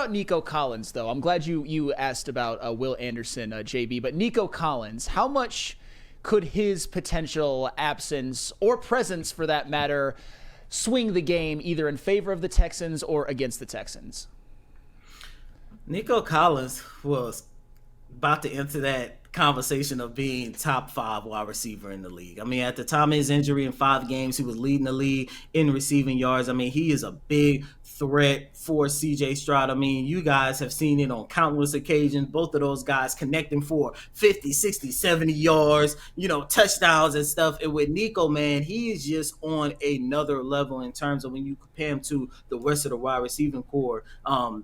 about Nico Collins, though? I'm glad you asked about Will Anderson, JB, but Nico Collins, how much could his potential absence or presence, for that matter, swing the game either in favor of the Texans or against the Texans? Nico Collins was about to enter that conversation of being top 5 wide receiver in the league. I mean, at the time of his injury in 5 games, he was leading the league in receiving yards. I mean, he is a big threat for CJ Stroud. I mean, you guys have seen it on countless occasions. Both of those guys connecting for 50, 60, 70 yards, touchdowns and stuff. And with Nico, man, he is just on another level in terms of when you compare him to the rest of the wide receiving core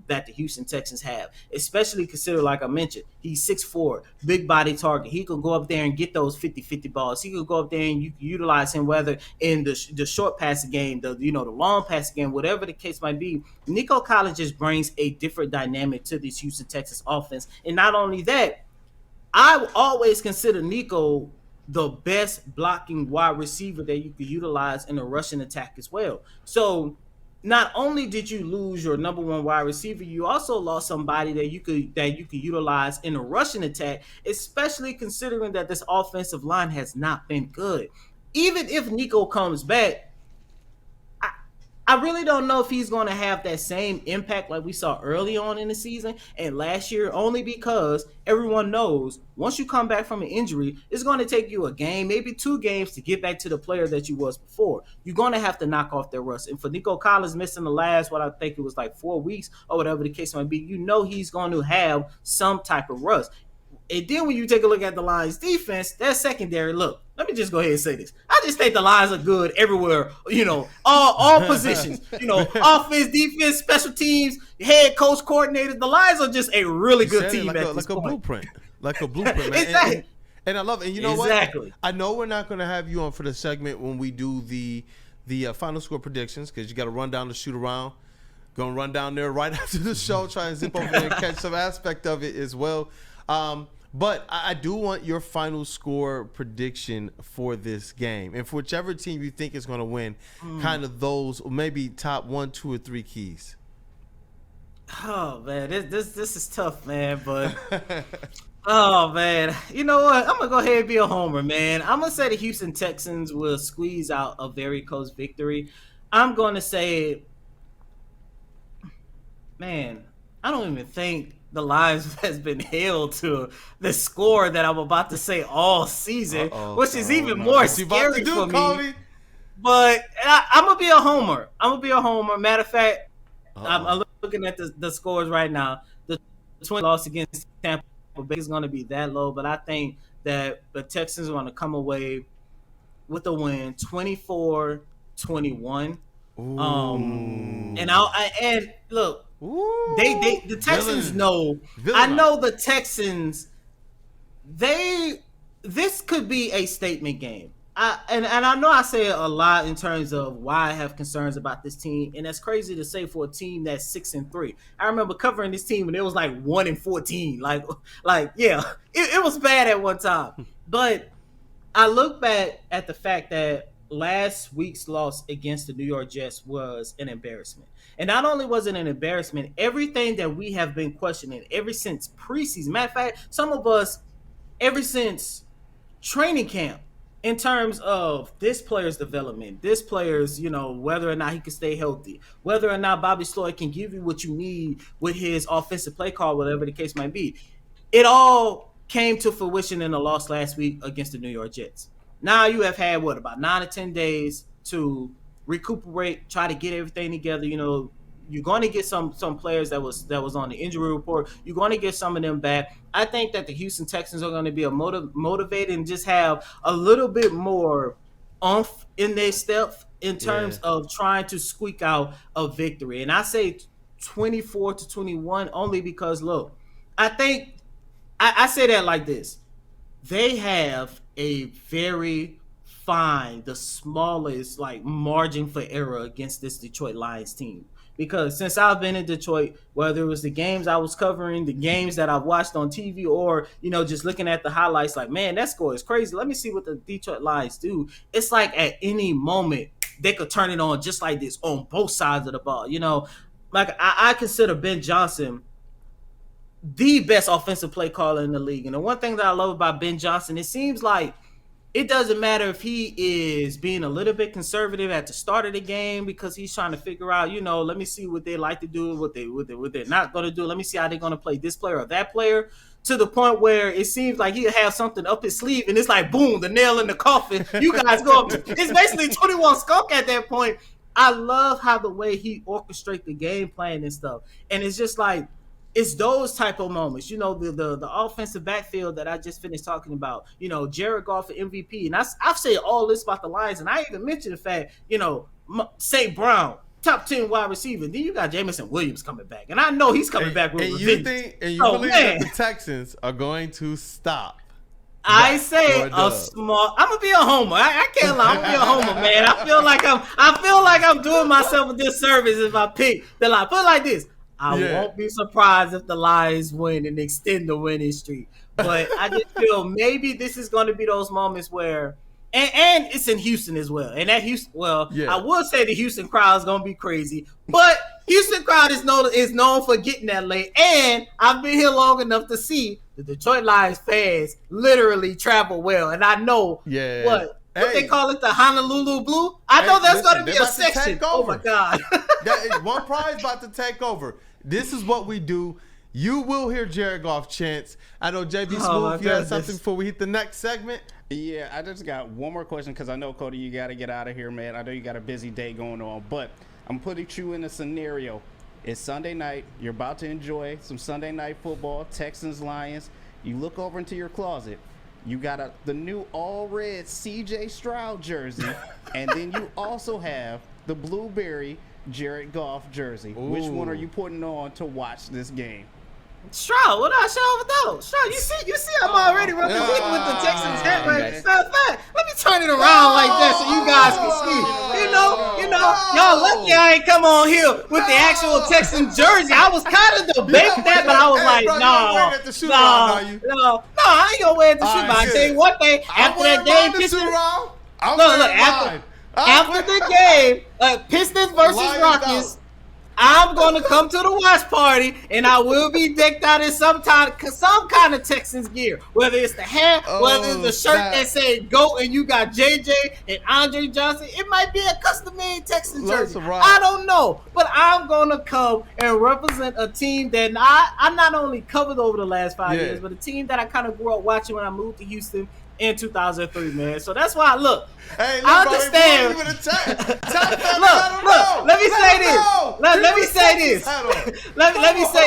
that the Houston Texans have, especially consider, like I mentioned, he's 6'4", big body target. He could go up there and get those 50-50 balls. He could go up there and you can utilize him whether in the short passing game, the long passing game, whatever the case might be. Nico Collins just brings a different dynamic to this Houston Texans offense. And not only that, I always consider Nico the best blocking wide receiver that you could utilize in a rushing attack as well. So not only did you lose your number 1 wide receiver, you also lost somebody that you could utilize in a rushing attack, especially considering that this offensive line has not been good. Even if Nico comes back, I really don't know if he's going to have that same impact like we saw early on in the season and last year, only because everyone knows once you come back from an injury, it's going to take you a game, maybe 2 games to get back to the player that you was before. You're going to have to knock off their rust. And for Nico Collins missing the last, what I think it was like 4 weeks or whatever the case might be, he's going to have some type of rust. And then when you take a look at the Lions defense, their secondary, look, let me just go ahead and say this. I just think the Lions are good everywhere, all positions, offense, defense, special teams, head coach, coordinators. The Lions are just a really good team at this point. Like a blueprint, man. Exactly. And I love it. And you know what? I know we're not going to have you on for the segment when we do the final score predictions because you got to run down the shoot around. Going to run down there right after the show, try and zip over there and catch some aspect of it as well. But I do want your final score prediction for this game. And for whichever team you think is going to win, kind of those maybe top 1, 2, or 3 keys. Oh, man, this is tough, man. But, oh, man, you know what? I'm going to go ahead and be a homer, man. I'm going to say the Houston Texans will squeeze out a very close victory. I'm going to say, man, I don't even think the Lions has been held to the score that I'm about to say all season, which is even more scary for me. But I'm going to be a homer. Matter of fact, I'm looking at the scores right now. The Twins loss against Tampa Bay is going to be that low, but I think that the Texans are going to come away with a win, 24-21. And look, the Texans know. I know the Texans. This could be a statement game. And I know I say it a lot in terms of why I have concerns about this team, and that's crazy to say for a team that's 6-3. I remember covering this team and it was like 1-14. Like yeah, it was bad at one time. But I look back at the fact that last week's loss against the New York Jets was an embarrassment. And not only was it an embarrassment, everything that we have been questioning ever since preseason, matter of fact, some of us ever since training camp, in terms of this player's development, this player's, whether or not he can stay healthy, whether or not Bobby Sloyd can give you what you need with his offensive play call, whatever the case might be. It all came to fruition in the loss last week against the New York Jets. Now you have had, about 9 or 10 days to recuperate, try to get everything together. You're going to get some players that was on the injury report. You're going to get some of them back. I think that the Houston Texans are going to be motivated and just have a little bit more oomph in their step in terms of trying to squeak out a victory. And I say 24-21 only because, look, I think I say that like this. They have a very fine, the smallest margin for error against this Detroit Lions team. Because since I've been in Detroit, whether it was the games I was covering, the games that I've watched on TV, or, just looking at the highlights, man, that score is crazy. Let me see what the Detroit Lions do. It's like at any moment they could turn it on just like this on both sides of the ball. like I consider Ben Johnson the best offensive play caller in the league. And the one thing that I love about Ben Johnson, it seems like it doesn't matter if he is being a little bit conservative at the start of the game because he's trying to figure out, let me see what they like to do, what they're not going to do. Let me see how they're going to play this player or that player, to the point where it seems like he'll have something up his sleeve and it's like, boom, the nail in the coffin. You guys go up. It's basically 21 Skunk at that point. I love how the way he orchestrates the game plan and stuff. And it's just like, it's those type of moments, the offensive backfield that I just finished talking about, Jared Goff for MVP. And I've said all this about the Lions, and I even mentioned the fact, St. Brown, top 10 wide receiver. Then you got Jameson Williams coming back. And I know he's coming back with revenge. You believe that the Texans are going to stop? I say a small. I'm gonna be a homer. I can't lie. I'm gonna be a homer, man. I feel like I'm doing myself a disservice if I pick the line. Put it like this. I won't be surprised if the Lions win and extend the winning streak. But I just feel maybe this is going to be those moments where, and it's in Houston as well. And that Houston, I would say the Houston crowd is going to be crazy, but Houston crowd is known for getting that late. And I've been here long enough to see the Detroit Lions fans literally travel well. And I know what they call it, the Honolulu Blue. I know that's going to be a section. Oh my God. One prize about to take over. This is what we do. You will hear Jared Goff chants. I know JB Smooth, you had something before we hit the next segment. Yeah, I just got one more question because I know, Cody, you got to get out of here, man. I know you got a busy day going on, but I'm putting you in a scenario. It's Sunday night. You're about to enjoy some Sunday night football, Texans, Lions. You look over into your closet. You got the new all-red C.J. Stroud jersey, and then you also have the blueberry Jared Goff jersey. Ooh. Which one are you putting on to watch this game? Stroud, what I show over those? Stroud, you see, I'm already representing with the Texans hat, right? Let me turn it around like that so you guys can see. Y'all lucky I ain't come on here with the actual Texan jersey. I was kind of debating that, but I was like, no, I ain't gonna wear it at the shoot. I tell you one thing, after that game, after the game, Pistons versus Rockets, I'm going to come to the watch party, and I will be decked out in some kind of Texans gear. Whether it's the hat, whether it's the shirt that said GOAT, and you got JJ and Andre Johnson. It might be a custom-made Texans jersey. I don't know. But I'm going to come and represent a team that I not only covered over the last 5 years, but a team that I kind of grew up watching when I moved to Houston in 2003, man. So that's why, look, I understand. Look, let me say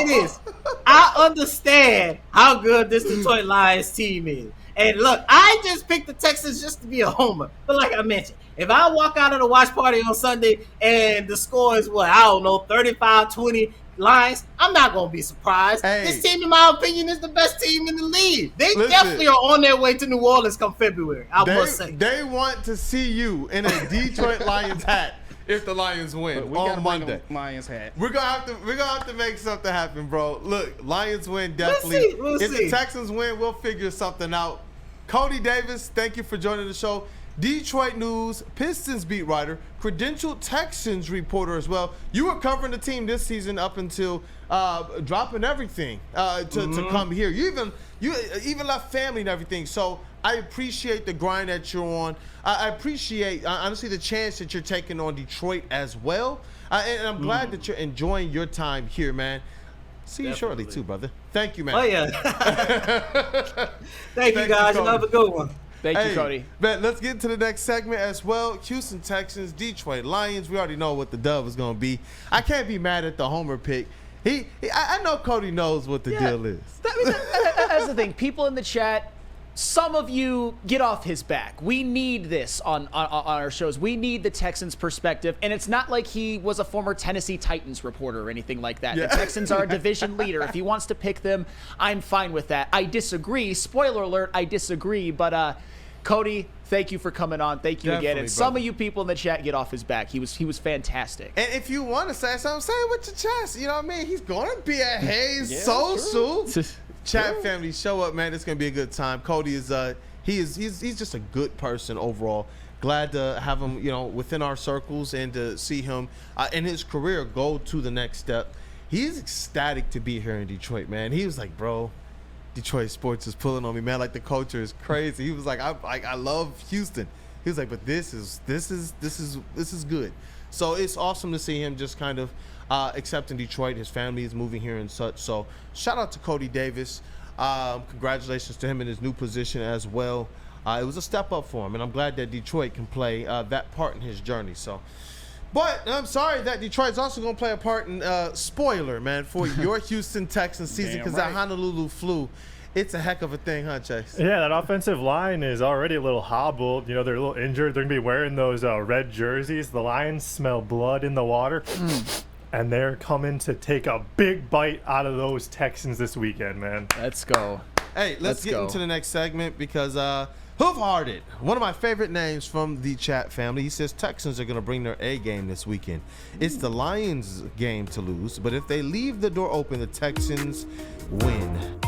this. I understand how good this Detroit Lions team is. And look, I just picked the Texans just to be a homer. But like I mentioned, if I walk out of the watch party on Sunday and the score is 35-20 Lions, I'm not going to be surprised. This team, in my opinion, is the best team in the league. They definitely are on their way to New Orleans come February, I must say. They want to see you in a Detroit Lions hat if the Lions win on Monday. Lions hat. We're gonna have to make something happen, bro. Look, Lions win definitely. We'll see. If the Texans win, we'll figure something out. Cody Davis, thank you for joining the show. Detroit News, Pistons beat writer, credentialed Texans reporter as well. You were covering the team this season up until dropping everything to come here. You even left family and everything. So I appreciate the grind that you're on. I appreciate, honestly, the chance that you're taking on Detroit as well. And I'm glad that you're enjoying your time here, man. See you shortly, too, brother. Thank you, man. Oh, yeah. Thank you, guys. You have a good one. Thank you, Cody. Man, let's get into the next segment as well. Houston Texans, Detroit Lions. We already know what the dub is going to be. I can't be mad at the homer pick. I know Cody knows what the deal is. That's the thing. People in the chat, some of you get off his back. We need this on our shows. We need the Texans' perspective. And it's not like he was a former Tennessee Titans reporter or anything like that. Yeah. The Texans are a division leader. If he wants to pick them, I'm fine with that. I disagree. Spoiler alert, I disagree. But Cody, thank you for coming on. Thank you again. And some of you people in the chat get off his back. He was fantastic. And if you want to say something, say it with your chest. You know what I mean? He's going to be at Hayes Social. Chat family, show up, man. It's going to be a good time. Cody is he's just a good person overall. glad to have him, within our circles and to see him in his career go to the next step. He's ecstatic to be here in Detroit, man. He was like, bro, Detroit sports is pulling on me, man. Like, the culture is crazy. He was like, I love Houston. He was like, but this is good. So it's awesome to see him just kind of accepting Detroit. His family is moving here and such. So shout out to Cody Davis. Congratulations to him in his new position as well. It was a step up for him, and I'm glad that Detroit can play that part in his journey. So, but I'm sorry that Detroit's also going to play a part in spoiler, man, for your Houston Texans season, because that Honolulu flu, it's a heck of a thing, huh, Chase? Yeah, that offensive line is already a little hobbled. They're a little injured. They're going to be wearing those red jerseys. The Lions smell blood in the water. And they're coming to take a big bite out of those Texans this weekend, man. Let's go. Hey, let's get into the next segment because Hoofhearted, one of my favorite names from the chat family, he says Texans are going to bring their A game this weekend. It's the Lions game to lose, but if they leave the door open, the Texans win.